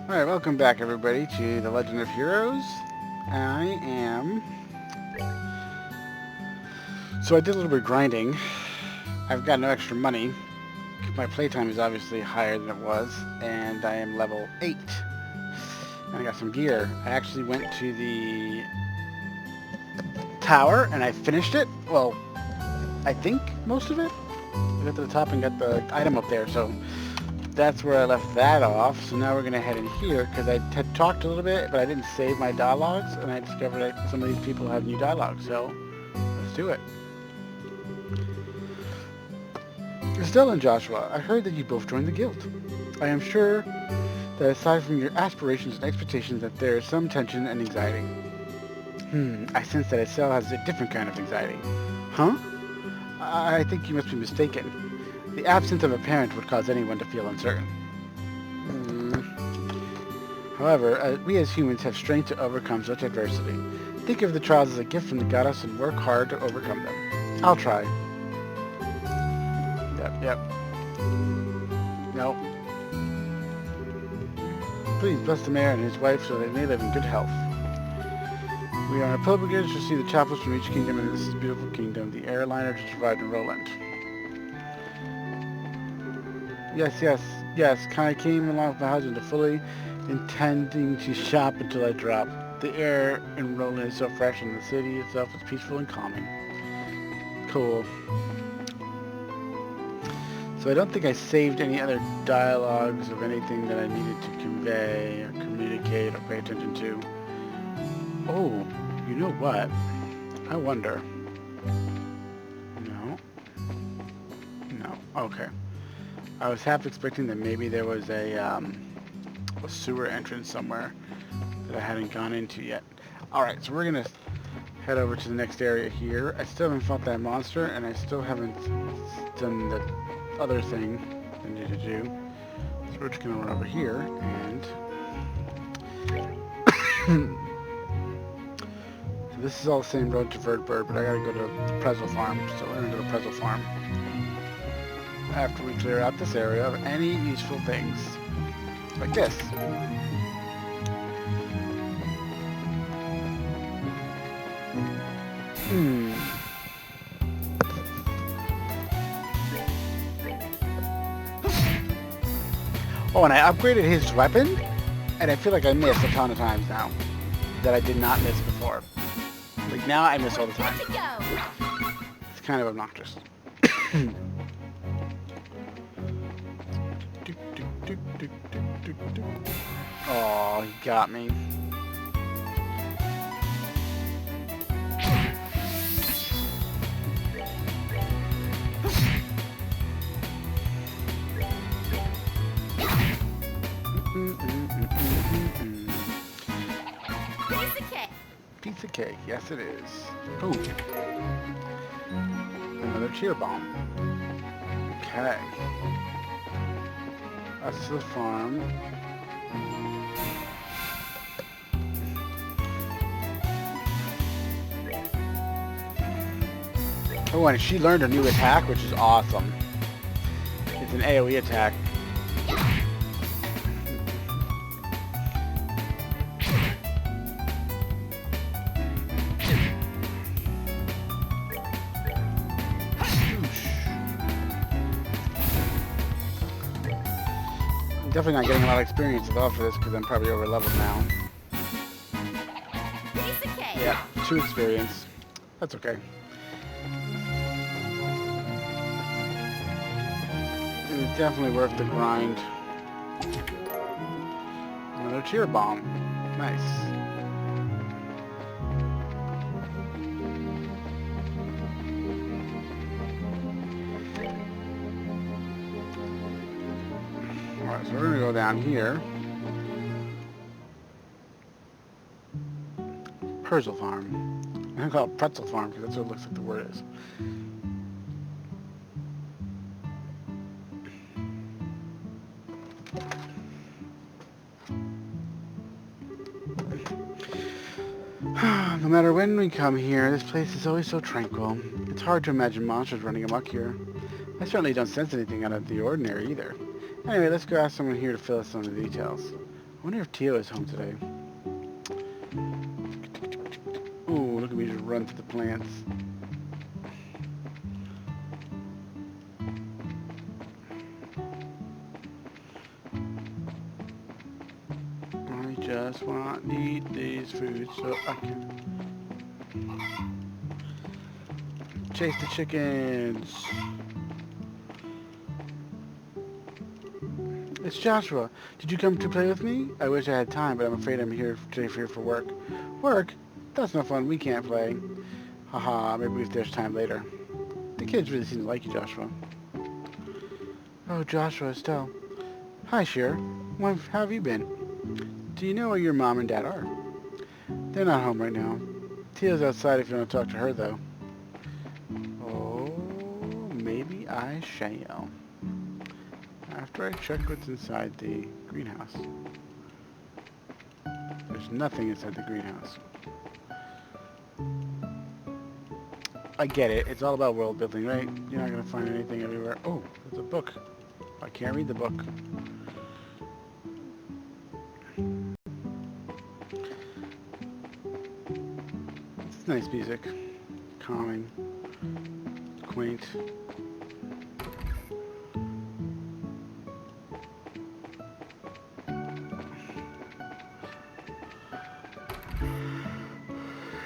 Alright, welcome back everybody to The Legend of Heroes. So I did a little bit of grinding. I've got no extra money. My playtime is obviously higher than it was, and I am level 8. And I got some gear. I actually went to the tower and I finished it. Well, I think most of it. I got to the top and got the item up there, so that's where I left that off. So now we're going to head in here because I had talked a little bit, but I didn't save my dialogues, and I discovered that some of these people have new dialogues, so let's do it. Estelle and Joshua, I heard that you both joined the guild. I am sure that aside from your aspirations and expectations that there is some tension and anxiety. I sense that Estelle has a different kind of anxiety. Huh? I think you must be mistaken. The absence of a parent would cause anyone to feel uncertain. However, we as humans have strength to overcome such adversity. Think of the trials as a gift from the goddess and work hard to overcome them. I'll try. Yep. No. Please bless the mayor and his wife so they may live in good health. We are on a pilgrimage to see the chapels from each kingdom, and this is a beautiful kingdom. The airliner just arrived in Roland. Yes. I came along with my husband to fully intending to shop until I dropped. The air in Roland is so fresh, and the city itself is peaceful and calming. Cool. So I don't think I saved any other dialogues of anything that I needed to convey or communicate or pay attention to. Oh, you know what? I wonder. No. Okay. I was half expecting that maybe there was a sewer entrance somewhere that I hadn't gone into yet. Alright, so we're going to head over to the next area here. I still haven't fought that monster, and I still haven't done the other thing I need to do. So we're just going to run over here, and... So this is all the same road to Verdberg, but I gotta go to the Pretzel Farm, so we're going to go to Pretzel Farm. After we clear out this area of any useful things. Like this. Oh, and I upgraded his weapon, and I feel like I missed a ton of times now that I did not miss before. Like now I miss all the time. It's kind of obnoxious. Oh, he got me. Piece of cake, yes it is. Ooh. Another cheer bomb. Okay. That's the farm. Oh, and she learned a new attack, which is awesome. It's an AoE attack. Definitely not getting a lot of experience at all for this because I'm probably over leveled now. Yeah, 2 experience. That's okay. It's definitely worth the grind. Another cheer bomb. Nice. Alright, so we're gonna go down here. Pretzel Farm. I'm gonna call it Pretzel Farm because that's what it looks like the word is. No matter when we come here, this place is always so tranquil. It's hard to imagine monsters running amok here. I certainly don't sense anything out of the ordinary either. Anyway, let's go ask someone here to fill us some of the details. wonder if Tio is home today. Ooh, look at me just run through the plants. I just want to eat these foods so I can chase the chickens. It's Joshua. Did you come to play with me? I wish I had time, but I'm afraid I'm here today for work. Work? That's no fun. We can't play. Haha, maybe if there's time later. The kids really seem to like you, Joshua. Oh, Joshua, Estelle. Hi, Cher. How have you been? Do you know where your mom and dad are? They're not home right now. Tia's outside if you want to talk to her, though. Oh, maybe I shall. After I check what's inside the greenhouse. There's nothing inside the greenhouse. I get it. It's all about world building, right? You're not going to find anything everywhere. Oh, there's a book. I can't read the book. It's nice music. Calming. Quaint.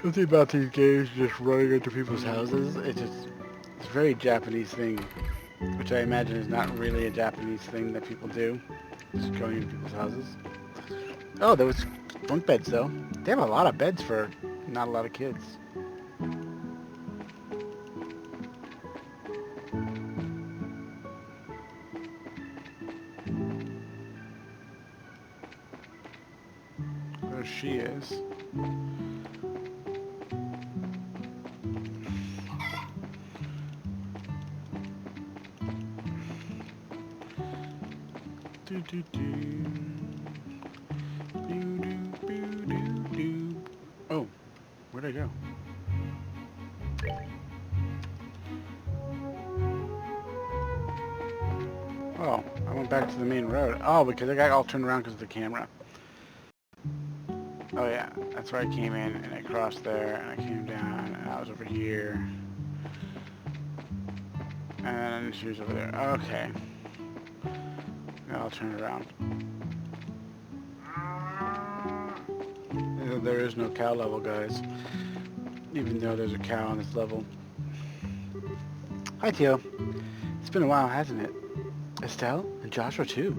Something about these games just running into people's houses, it's a very Japanese thing, which I imagine is not really a Japanese thing that people do, just going into people's houses. Oh, there was bunk beds though. They have a lot of beds for not a lot of kids. There she is. Do do do. Do do do do do. Oh, where'd I go? Oh, I went back to the main road. Oh, because I got all turned around because of the camera. Oh yeah, that's where I came in and I crossed there and I came down and I was over here. And she was over there. Okay. Now I'll turn around. There is no cow level, guys. Even though there's a cow on this level. Hi, Tio. It's been a while, hasn't it? Estelle and Joshua, too.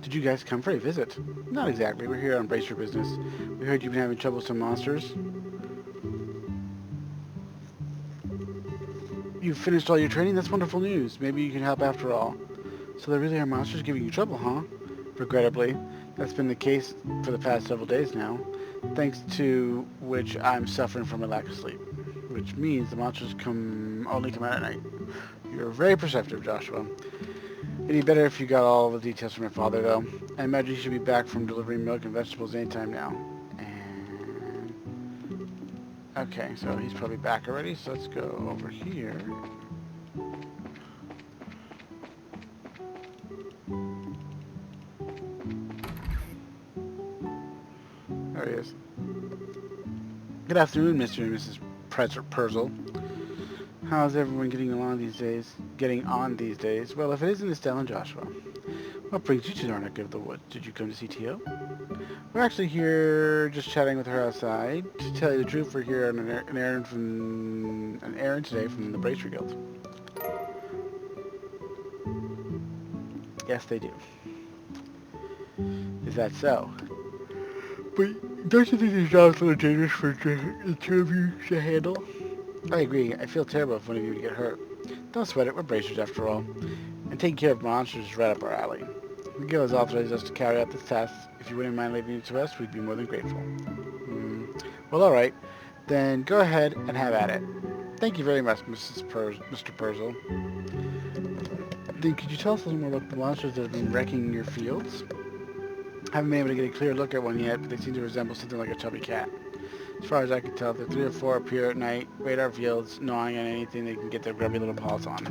Did you guys come for a visit? Not exactly. We're here on Brace Your Business. We heard you've been having trouble with some monsters. You've finished all your training? That's wonderful news. Maybe you can help after all. So there really are monsters giving you trouble, huh? Regrettably, that's been the case for the past several days now, thanks to which I'm suffering from a lack of sleep, which means the monsters only come out at night. You're very perceptive, Joshua. It'd be better if you got all the details from your father, though. I imagine he should be back from delivering milk and vegetables anytime now. And... okay, so he's probably back already, so let's go over here. There he is. Good afternoon, Mr. and Mrs. Purzel. How's everyone getting on these days? Well, if it isn't Estelle and Joshua. What brings you to our neck of the woods? Did you come to see Tio? We're actually here just chatting with her outside. To tell you the truth, we're here on an errand today from the Bracer Guild. Yes, they do. Is that so? But don't you think these jobs are a little dangerous for the two of you to handle? I agree. I feel terrible if one of you would get hurt. Don't sweat it. We're bracers after all. And taking care of monsters is right up our alley. The guild has authorized us to carry out this task. If you wouldn't mind leaving it to us, we'd be more than grateful. Well, alright. Then go ahead and have at it. Thank you very much, Mr. Purzel. Then could you tell us a little more about the monsters that have been wrecking your fields? I haven't been able to get a clear look at one yet, but they seem to resemble something like a chubby cat. As far as I can tell, the 3 or 4 appear at night, raid our fields, gnawing on anything they can get their grubby little paws on.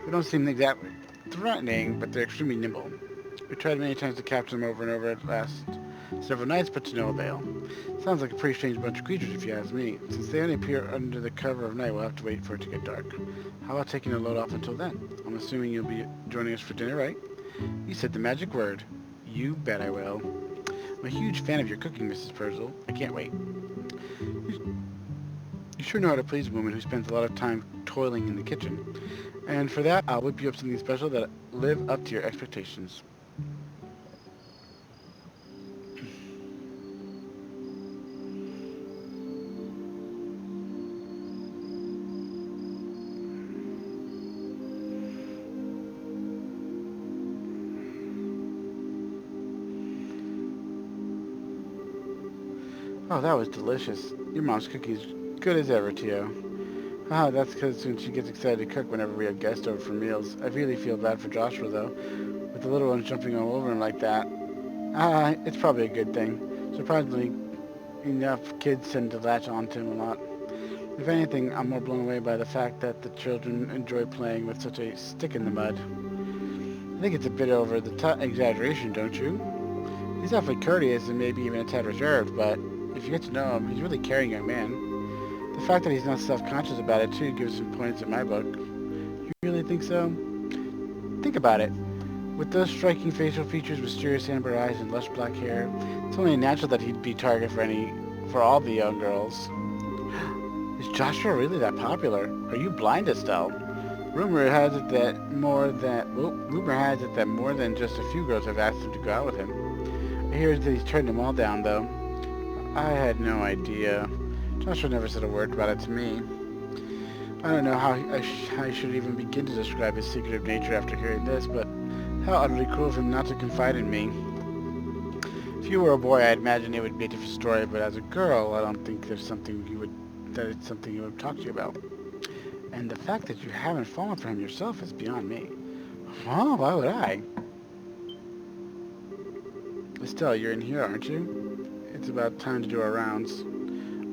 They don't seem exactly threatening, but they're extremely nimble. We tried many times to capture them over and over at last several nights, but to no avail. Sounds like a pretty strange bunch of creatures if you ask me. Since they only appear under the cover of night, we'll have to wait for it to get dark. How about taking a load off until then? I'm assuming you'll be joining us for dinner, right? You said the magic word. You bet I will. I'm a huge fan of your cooking, Mrs. Purcell. I can't wait. You sure know how to please a woman who spends a lot of time toiling in the kitchen. And for that, I'll whip you up something special that'll live up to your expectations. Oh, that was delicious. Your mom's cooking's good as ever, Tio. Ah, that's because when she gets excited to cook whenever we have guests over for meals. I really feel bad for Joshua, though, with the little ones jumping all over him like that. Ah, it's probably a good thing. Surprisingly, enough kids tend to latch on to him a lot. If anything, I'm more blown away by the fact that the children enjoy playing with such a stick in the mud. I think it's a bit over the top exaggeration, don't you? He's awfully courteous and maybe even a tad reserved, but if you get to know him, he's a really caring young man. The fact that he's not self-conscious about it, too, gives him points in my book. You really think so? Think about it. With those striking facial features, mysterious amber eyes, and lush black hair, it's only natural that he'd be target for all the young girls. Is Joshua really that popular? Are you blind, Estelle? Rumor has it that more than just a few girls have asked him to go out with him. I hear that he's turned them all down, though. I had no idea. Joshua never said a word about it to me. I don't know how I should even begin to describe his secretive nature after hearing this, but how utterly cruel of him not to confide in me. If you were a boy, I'd imagine it would be a different story, but as a girl, I don't think it's something he would talk to you about. And the fact that you haven't fallen for him yourself is beyond me. Huh? Why would I? Estelle, you're in here, aren't you? It's about time to do our rounds.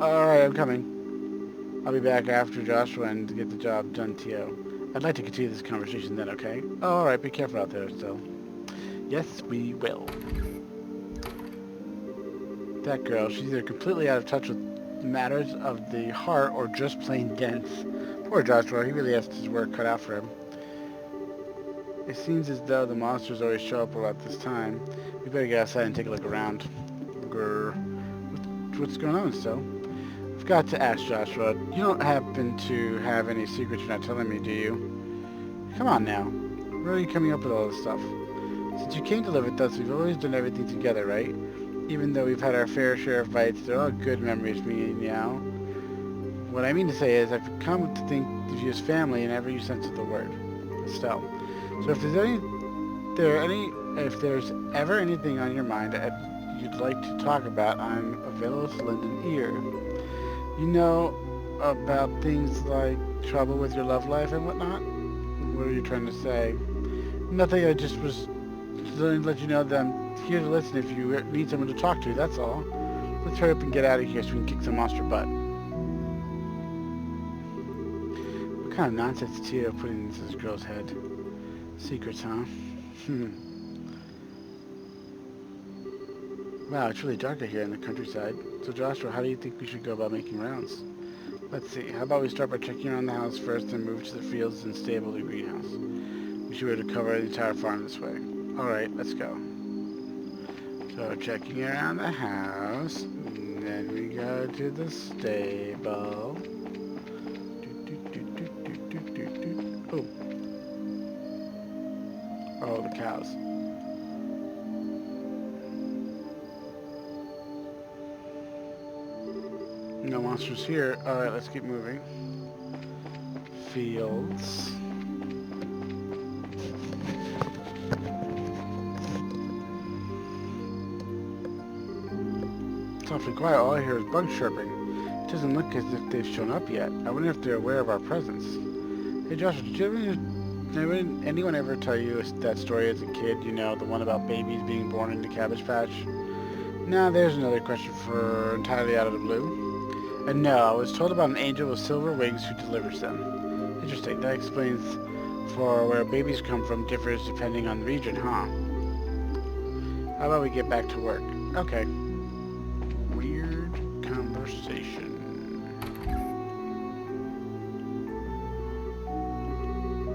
Alright, I'm coming. I'll be back after Joshua and to get the job done, Tio. I'd like to continue this conversation then, okay? Alright, be careful out there, Estelle. Yes, we will. That girl, she's either completely out of touch with matters of the heart or just plain dense. Poor Joshua, he really has his work cut out for him. It seems as though the monsters always show up about this time. We better get outside and take a look around. Grr. What's going on, Estelle? I've got to ask, Joshua. You don't happen to have any secrets you're not telling me, do you? Come on now. Where are you coming up with all this stuff? Since you came to live with us, we've always done everything together, right? Even though we've had our fair share of fights, they're all good memories, me and Meow. What I mean to say is, I've come to think of you as family in every sense of the word, Estelle. So if there's ever anything on your mind that you'd like to talk about, I'm available to lend an ear. You know about things like trouble with your love life and whatnot? What are you trying to say? Nothing, I just was to let you know that I'm here to listen if you need someone to talk to, that's all. Let's hurry up and get out of here so we can kick some monster butt. What kind of nonsense is Tio putting into this girl's head? Secrets, huh? Wow, it's really dark out here in the countryside. So Joshua, how do you think we should go about making rounds? Let's see, how about we start by checking around the house first, then move to the fields and stable the greenhouse. We should be able to cover the entire farm this way. Alright, let's go. So checking around the house, and then we go to the stable. Oh. Oh, the cows. No monsters here. Alright, let's keep moving. Fields. It's awfully quiet. All I hear is bugs chirping. It doesn't look as if they've shown up yet. I wonder if they're aware of our presence. Hey Joshua, did anyone ever tell you that story as a kid? You know, the one about babies being born in the Cabbage Patch? Now, there's another question for entirely out of the blue. And no, I was told about an angel with silver wings who delivers them. Interesting. That explains for where babies come from differs depending on the region, huh? How about we get back to work? Okay. Weird conversation.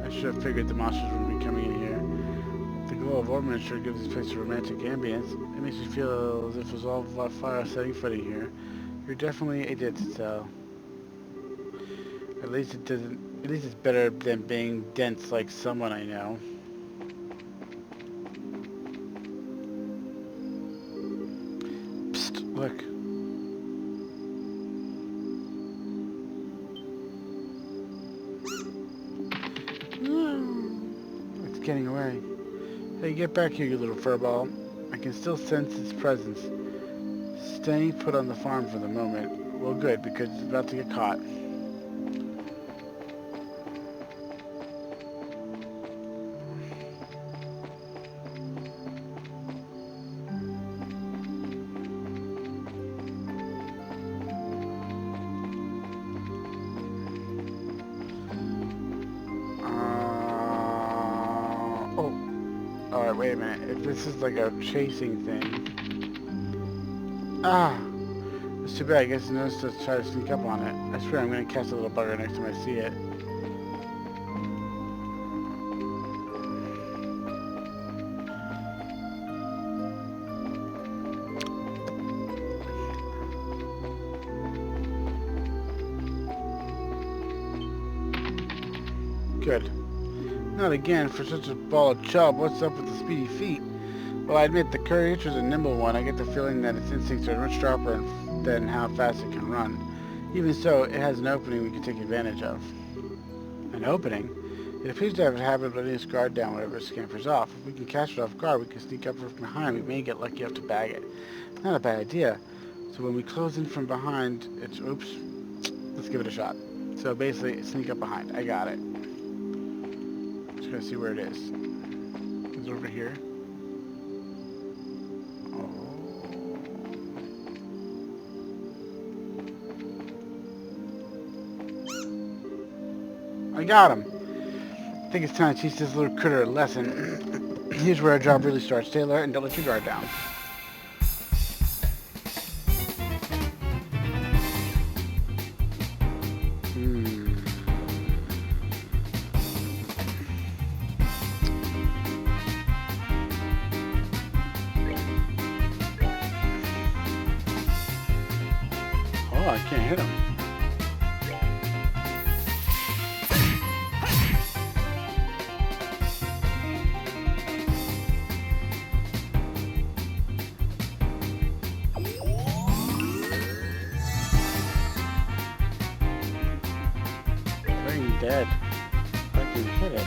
I should have figured the monsters would be coming in here. The glow of ornament sure gives this place a romantic ambience. It makes me feel as if it was all about fire setting footing here. You're definitely a Denso. At least it doesn't. At least it's better than being dense like someone I know. Psst! Look. It's getting away. Hey, get back here, you little furball. I can still sense its presence. Staying put on the farm for the moment. Well, good, because it's about to get caught. Alright, wait a minute. If this is like a chasing thing... Ah! It's too bad. I guess no one's to try to sneak up on it. I swear I'm going to catch a little bugger next time I see it. Good. Not again, for such a ball of chub. What's up with the speedy feet? Well, I admit the creature's a nimble one. I get the feeling that its instincts are much sharper than how fast it can run. Even so, it has an opening we can take advantage of. An opening? It appears to have a habit of letting its guard down whenever it scampers off. If we can catch it off guard, we can sneak up from behind. We may get lucky enough to bag it. Not a bad idea. So when we close in from behind, it's... Oops. Let's give it a shot. So basically, sneak up behind. I got it. Just gotta see where it is. Is it over here? I got him. I think it's time to teach this little critter a lesson. Here's where our job really starts. Stay alert and don't let your guard down. Oh, I can't hit him. Dead. I can hit it.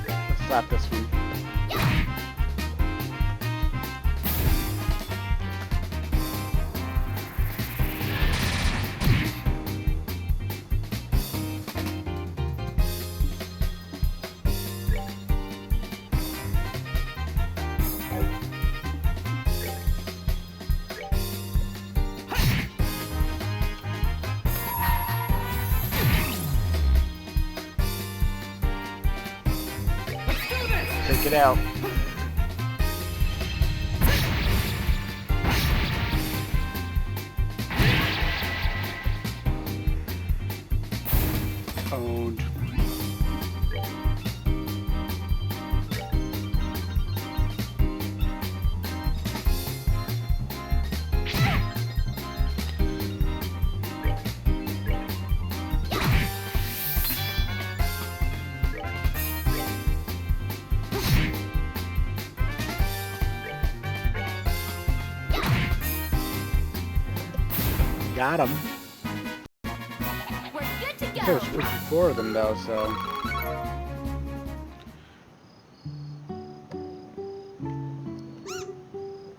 Let's slap this one. Take it out. Owned. Got him. We're good to There's go. 54 of them though, so.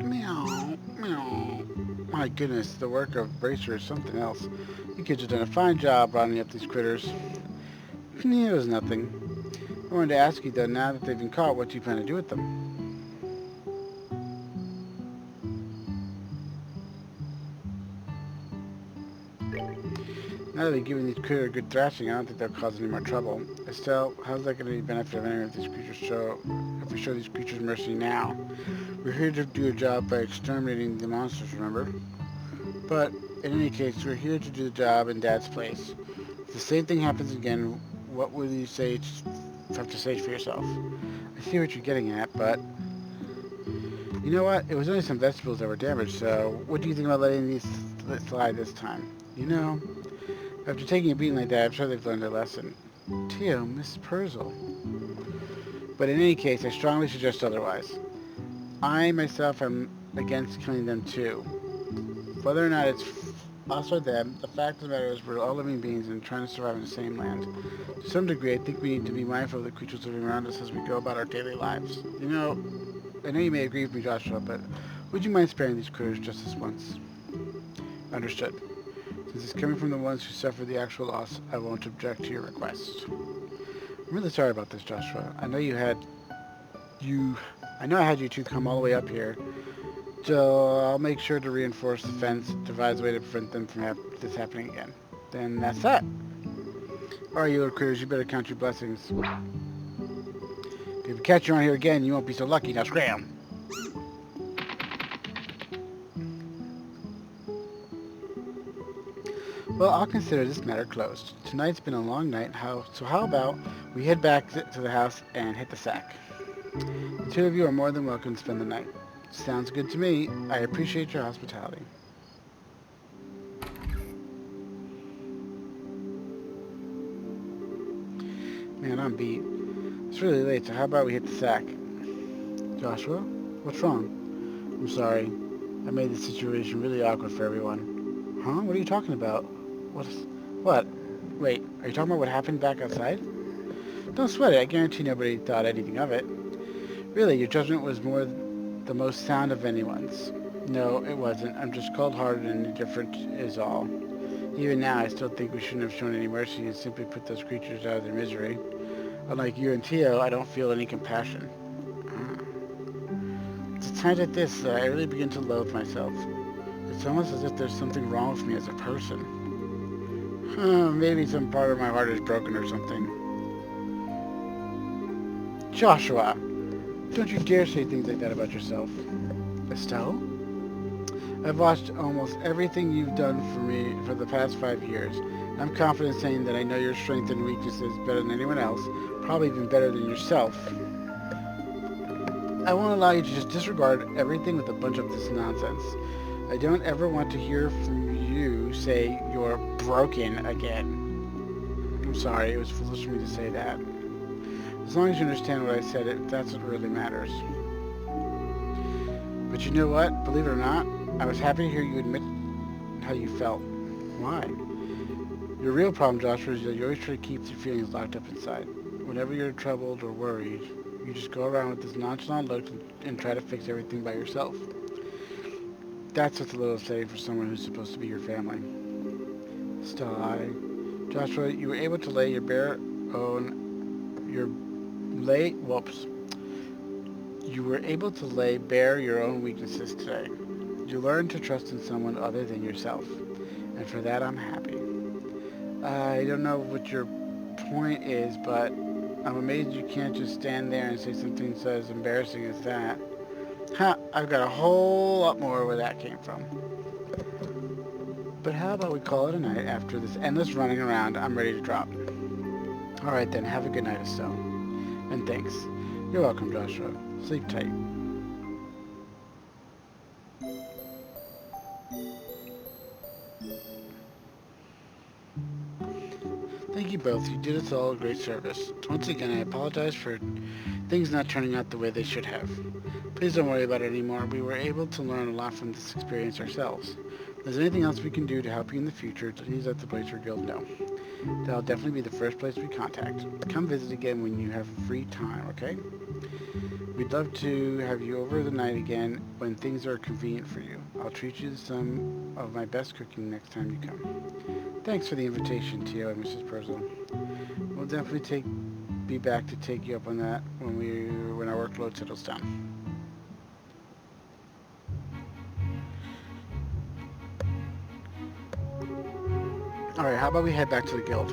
Meow, meow. My goodness, the work of Bracer is something else. You kids have done a fine job rounding up these critters. It was nothing. I wanted to ask you though, now that they've been caught, what do you plan to do with them? Now that they've given these critters a good thrashing, I don't think they'll cause any more trouble. Estelle, how's that going to be benefit of any of these creatures show if we show these creatures mercy now. We're here to do a job by exterminating the monsters, remember? But, in any case, we're here to do the job in Dad's place. If the same thing happens again, what will you have to say for yourself? I see what you're getting at, but... You know what? It was only some vegetables that were damaged, so what do you think about letting these slide this time? You know, after taking a beating like that, I'm sure they've learned their lesson. Tio, Mrs. Purzel. But in any case, I strongly suggest otherwise. I, myself, am against killing them too. Whether or not it's us or them, the fact of the matter is we're all living beings and trying to survive in the same land. To some degree, I think we need to be mindful of the creatures living around us as we go about our daily lives. You know, I know you may agree with me, Joshua, but would you mind sparing these critters just this once? Understood. Since it's coming from the ones who suffered the actual loss, I won't object to your request. I'm really sorry about this, Joshua. I know I had you two come all the way up here, so I'll make sure to reinforce the fence, devise a way to prevent them from this happening again. Then that's that. Alright, you little critters, you better count your blessings. If we catch you around here again, you won't be so lucky. Now scram! Well, I'll consider this matter closed. Tonight's been a long night, so how about we head back to the house and hit the sack? The two of you are more than welcome to spend the night. Sounds good to me. I appreciate your hospitality. Man, I'm beat. It's really late, so how about we hit the sack? Joshua? What's wrong? I'm sorry. I made the situation really awkward for everyone. Huh? What are you talking about? What? Wait, are you talking about what happened back outside? Don't sweat it. I guarantee nobody thought anything of it. Really, your judgment was the most sound of anyone's. No, it wasn't. I'm just cold-hearted and indifferent is all. Even now, I still think we shouldn't have shown any mercy and simply put those creatures out of their misery. Unlike you and Tio, I don't feel any compassion. It's at times like this that I really begin to loathe myself. It's almost as if there's something wrong with me as a person. Maybe some part of my heart is broken or something. Joshua! Don't you dare say things like that about yourself. Estelle? I've watched almost everything you've done for me for the past 5 years. I'm confident saying that I know your strengths and weaknesses better than anyone else, probably even better than yourself. I won't allow you to just disregard everything with a bunch of this nonsense. I don't ever want to hear from you say you're broken again. I'm sorry, it was foolish of me to say that. As long as you understand what I said, that's what really matters. But you know what? Believe it or not, I was happy to hear you admit how you felt. Why? Your real problem, Joshua, is that you always try to keep your feelings locked up inside. Whenever you're troubled or worried, you just go around with this nonchalant look and try to fix everything by yourself. That's what's a little upsetting for someone who's supposed to be your family. Still, Joshua, you were able to lay You were able to lay bare your own weaknesses today. You learned to trust in someone other than yourself. And for that, I'm happy. I don't know what your point is, but I'm amazed you can't just stand there and say something so as embarrassing as that. I've got a whole lot more where that came from. But how about we call it a night after this endless running around? I'm ready to drop. Alright then, have a good night, Estelle. And thanks. You're welcome, Joshua. Sleep tight. Thank you both. You did us all a great service. Once again, I apologize for things not turning out the way they should have. Please don't worry about it anymore. We were able to learn a lot from this experience ourselves. If there's anything else we can do to help you in the future, please let the Blazer Guild know. That'll definitely be the first place we contact. Come visit again when you have free time, okay? We'd love to have you over the night again when things are convenient for you. I'll treat you to some of my best cooking next time you come. Thanks for the invitation, Tio and Mrs. Purzel. We'll definitely be back to take you up on that when our workload settles down. Alright, how about we head back to the guild?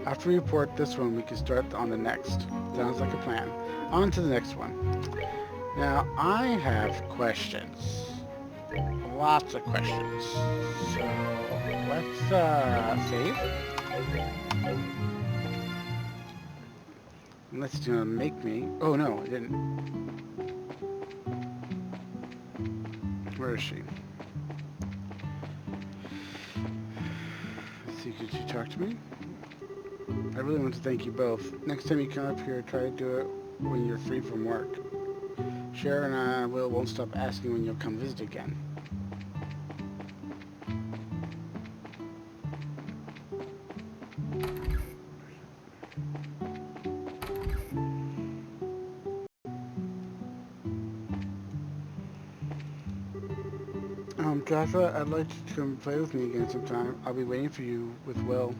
After we report this one, we can start on the next. Sounds like a plan. On to the next one. Now, I have questions. Lots of questions. So, let's, save. Let's do make me. Oh, no, it didn't. Where is she? Let's see, could you talk to me? I really want to thank you both. Next time you come up here, try to do it when you're free from work. Sharon and I won't stop asking when you'll come visit again. Joshua, I'd like you to come play with me again sometime. I'll be waiting for you with Will.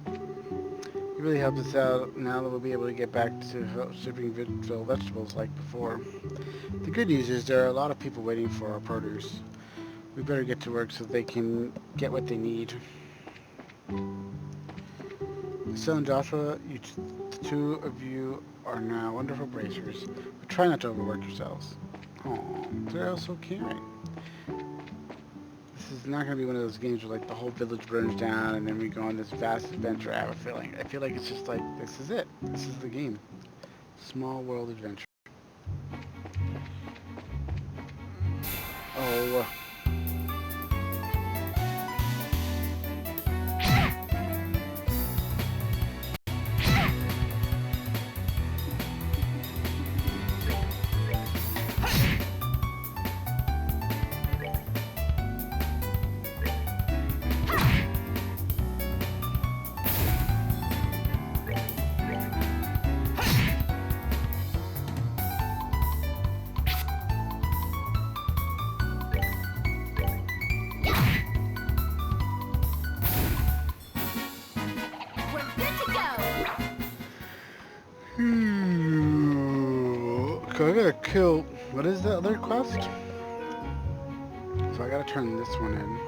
It really helped us out. Now that we'll be able to get back to shipping vegetables like before. The good news is there are a lot of people waiting for our produce. We better get to work so they can get what they need. Estelle and Joshua, the two of you are now wonderful bracers, but try not to overwork yourselves. Oh, they're all so caring. This is not going to be one of those games where like the whole village burns down and then we go on this vast adventure. I feel like it's just like, this is it. This is the game. Small world adventure. Oh. So I gotta kill, what is the other quest? So I gotta turn this one in.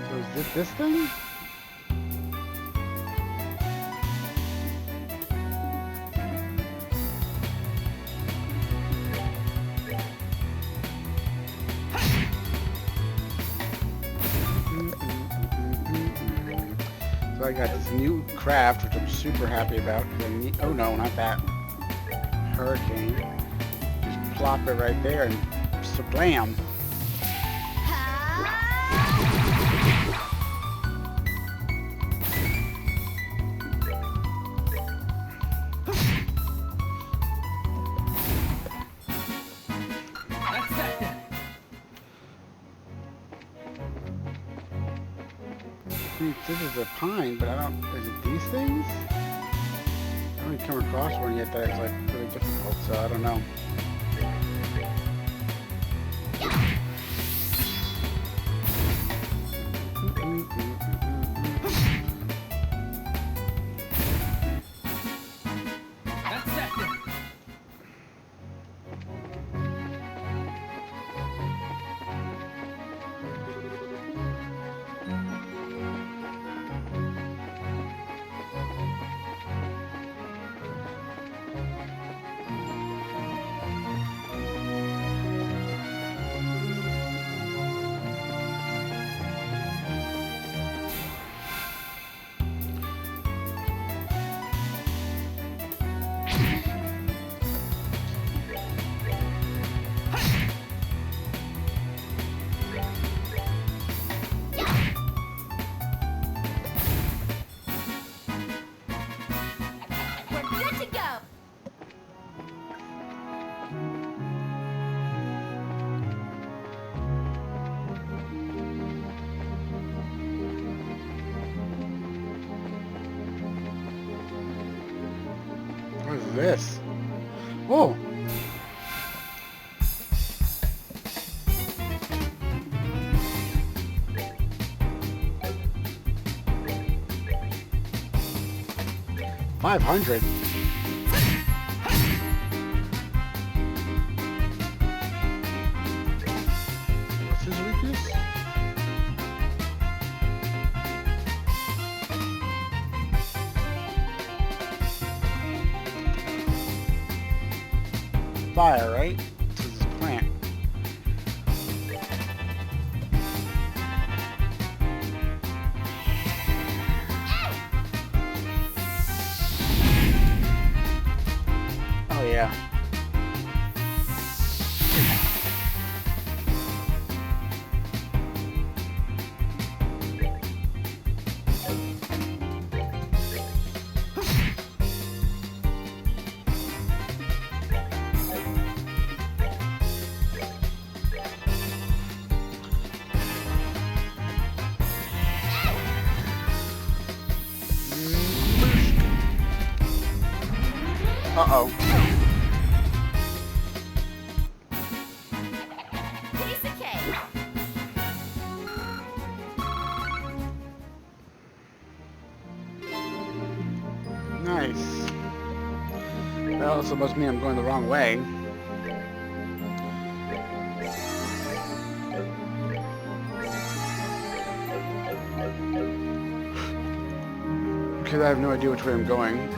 So is this thing? So I got this new craft, which I'm super happy about. Oh no, not that. Hurricane. Just plop it right there and sablam. This is a pine, but I don't, is it these things? I haven't come across one yet that is like really difficult, so I don't know. What is this? Whoa! 500? What's his weakness? Fire, right? This is his plant. Oh yeah. Uh-oh. Piece of cake. Nice. That also must mean I'm going the wrong way. Because I have no idea which way I'm going.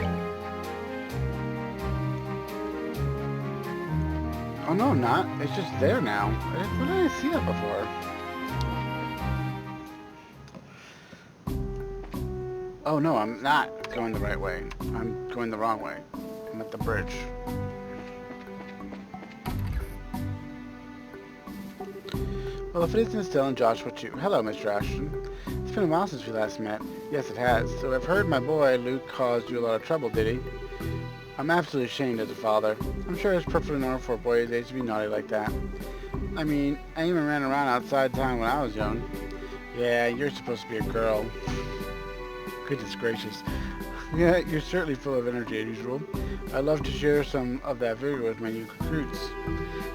Oh no, I'm not. It's just there now. Where did I see that before? Oh no, I'm not going the right way. I'm going the wrong way. I'm at the bridge. Well, if it isn't Estelle and Joshua too. Hello, Mr. Ashton. It's been a while since we last met. Yes, it has. So I've heard my boy Luke caused you a lot of trouble, did he? I'm absolutely ashamed as a father. I'm sure it's perfectly normal for a boy his age to be naughty like that. I mean, I even ran around outside town when I was young. Yeah, you're supposed to be a girl. Goodness gracious. Yeah, you're certainly full of energy as usual. I'd love to share some of that vigor with my new recruits.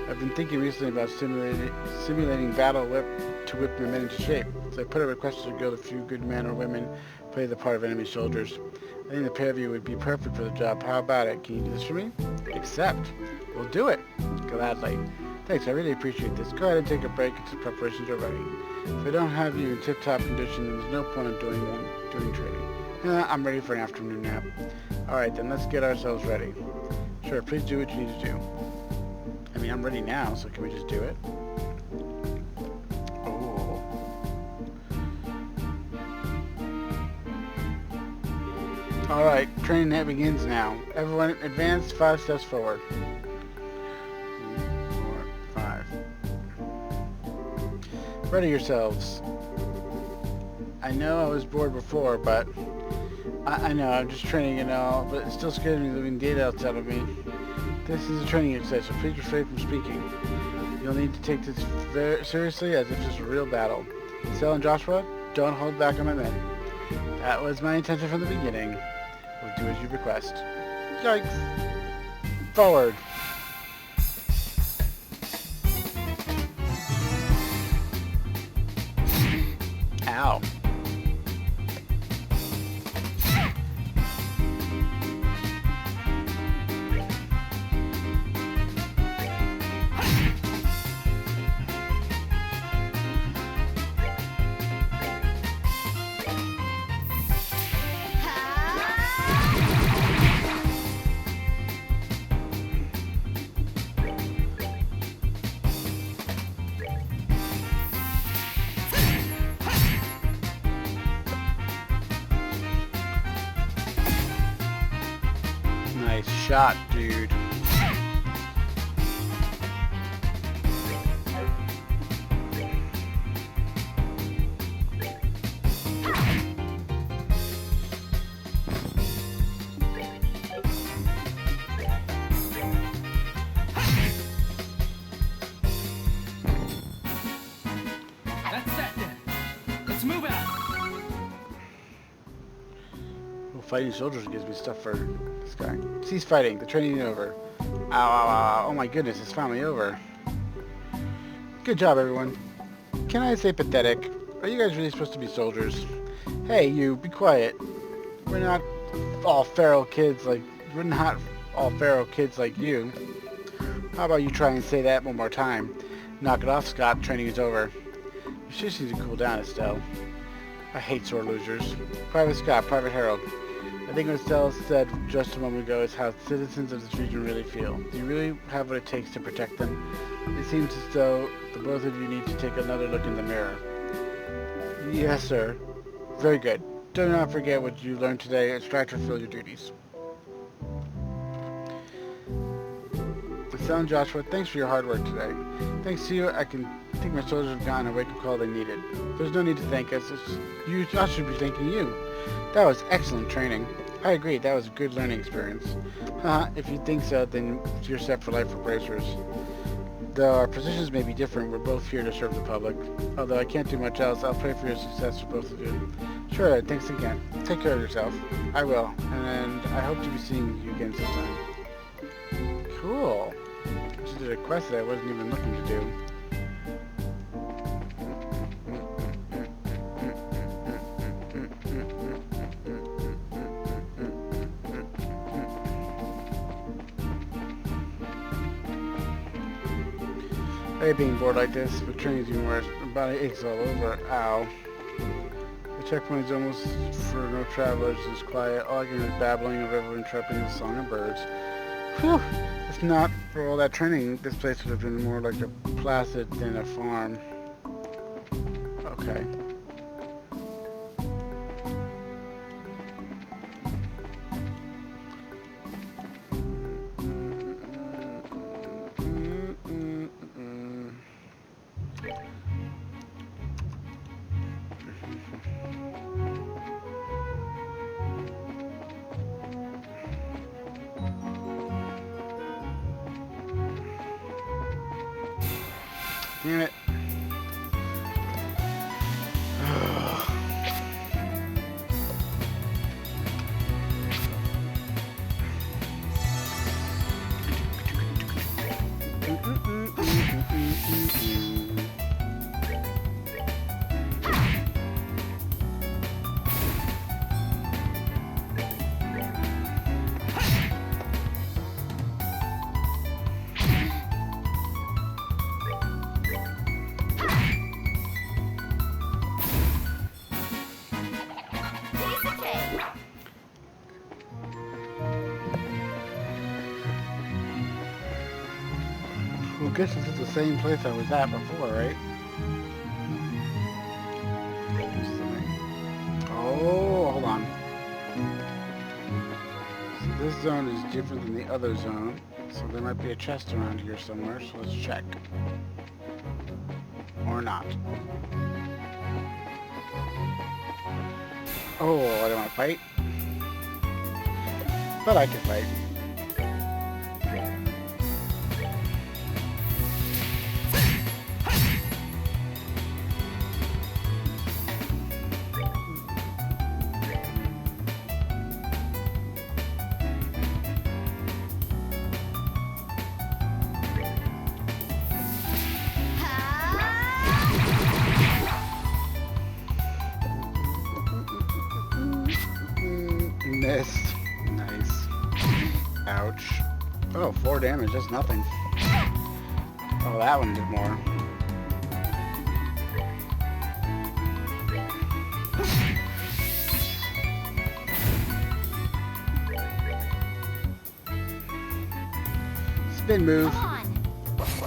I've been thinking recently about simulating battle to whip my men into shape. So I put a request to go to a few good men or women play the part of enemy soldiers. I think the pair of you would be perfect for the job. How about it? Can you do this for me? Accept. We'll do it. Gladly. Thanks, I really appreciate this. Go ahead and take a break until preparations are ready. If I don't have you in tip-top condition, then there's no point in doing training. I'm ready for an afternoon nap. Alright then, let's get ourselves ready. Sure, please do what you need to do. I mean, I'm ready now, so can we just do it? Oh. Alright, training that begins now. Everyone advance 5 steps forward. 4, 5. Ready yourselves. I know I was bored before, but I know, I'm just training and all, but it still scares me leaving data out of me. This is a training exercise, so please refrain from speaking. You'll need to take this very seriously as if it's a real battle. Estelle and Joshua, don't hold back on my men. That was my intention from the beginning. We'll do as you request. Yikes! Forward! Ow. Nice shot, dude. That's that then. Let's move out. Well, fighting soldiers gives me stuff for this guy. Cease fighting. The training is over. Ow, ow, ow. Oh my goodness, it's finally over. Good job, everyone. Can I say pathetic? Are you guys really supposed to be soldiers? Hey, you, be quiet. We're not all feral kids like we're not all feral kids like you. How about you try and say that one more time? Knock it off, Scott. Training is over. You just need to cool down, Estelle. I hate sore losers. Private Scott, Private Harold. I think what Estelle said just a moment ago is how citizens of this region really feel. Do you really have what it takes to protect them? It seems as though the both of you need to take another look in the mirror. Yes, sir. Very good. Do not forget what you learned today and strive to fulfill your duties. Estelle and Joshua, thanks for your hard work today. Thanks to you, I think my soldiers have gotten a wake-up call they needed. There's no need to thank us. I should be thanking you. That was excellent training. I agree, that was a good learning experience. If you think so, then you're set for life for bracers. Though our positions may be different, we're both here to serve the public. Although I can't do much else, I'll pray for your success for both of you. Sure, thanks again. Take care of yourself. I will, and I hope to be seeing you again sometime. Cool. Just did a quest that I wasn't even looking to do. I hate being bored like this, but training's even worse. My body aches all over. Ow. The checkpoint is almost for no travelers. It's quiet. All I can hear is babbling of everyone chirping the song of birds. Whew. If not for all that training, this place would have been more like a placid than a farm. Okay. Damn it. Piece of cake. Well, I guess this is the same place I was at before, right? Oh, hold on. So this zone is different than the other zone. So there might be a chest around here somewhere, so let's check. Or not. Oh, I don't want to fight. But I can fight. Missed. Nice. Ouch. Oh, 4 damage. That's nothing. Oh, that one did more. Spin move. Come on.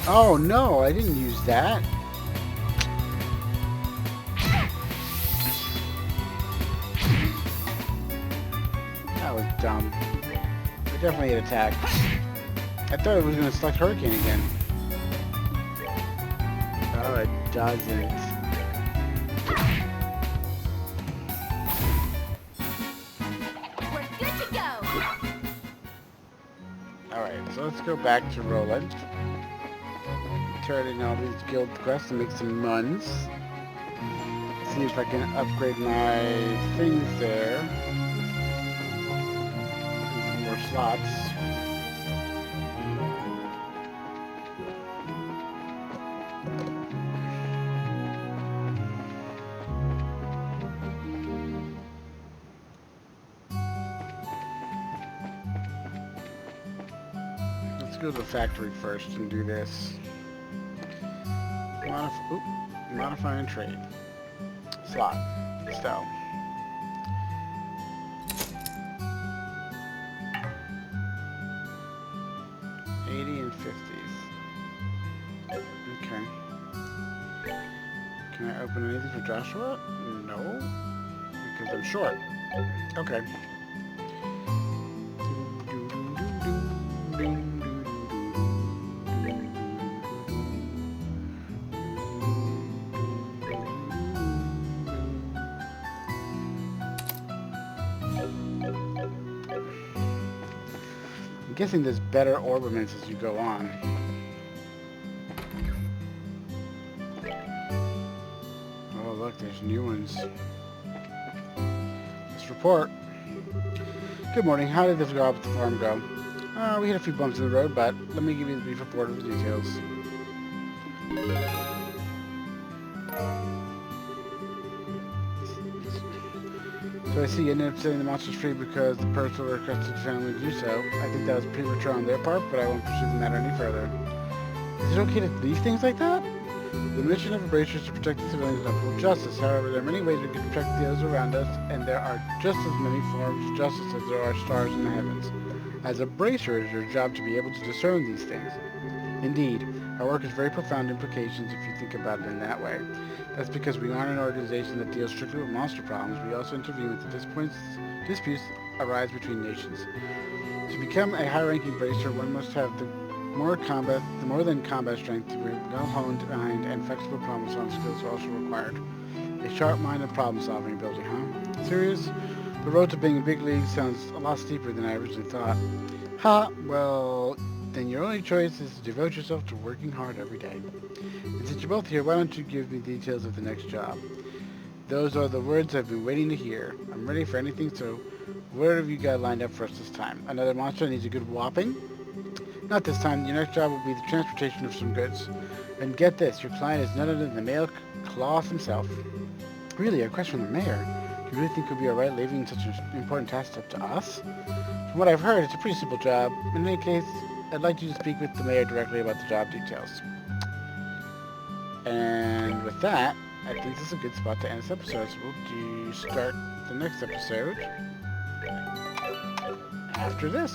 Oh, no. I didn't use that. That was dumb. I definitely hit attack. I thought it was going to select Hurricane again. Oh, it doesn't. We're good to go. Alright, so let's go back to Roland. Turn in all these guild quests and make some runs. See if I can upgrade my things there. More slots. Let's go to the factory first and do this. Modify and trade. Slot. Style. And 50s. Okay. Can I open anything for Joshua? No. Because I'm short. Okay. I'm guessing there's better orbaments as you go on. Oh look, there's new ones. Let's report. Good morning. How did this job at the farm go? We hit a few bumps in the road, but let me give you the brief report of the details. So I see you ended up setting the monsters free because the Purser requested the family to do so. I think that was premature on their part, but I won't pursue the matter any further. Is it okay to leave things like that? The mission of a bracer is to protect the civilians and uphold justice. However, there are many ways we can protect those around us, and there are just as many forms of justice as there are stars in the heavens. As a bracer, it is your job to be able to discern these things. Indeed, our work has very profound implications if you think about it in that way. That's because we aren't an organization that deals strictly with monster problems. We also intervene with the disputes arise between nations. To become a high-ranking bracer, one must have the more than combat strength. Well-honed mind and flexible problem-solving skills are also required. A sharp mind and problem-solving ability, huh? Serious? The road to being in big league sounds a lot steeper than I originally thought. Ha! Well, then your only choice is to devote yourself to working hard every day. And since you're both here, why don't you give me details of the next job? Those are the words I've been waiting to hear. I'm ready for anything, so what have you got lined up for us this time? Another monster needs a good whopping? Not this time. Your next job will be the transportation of some goods. And get this, your client is none other than the Mayor Klaus himself. Really, a request from the mayor? Do you really think you'll be alright leaving such an important task up to us? From what I've heard, it's a pretty simple job. In any case, I'd like you to speak with the mayor directly about the job details. And with that, I think this is a good spot to end this episode. So we'll start the next episode after this.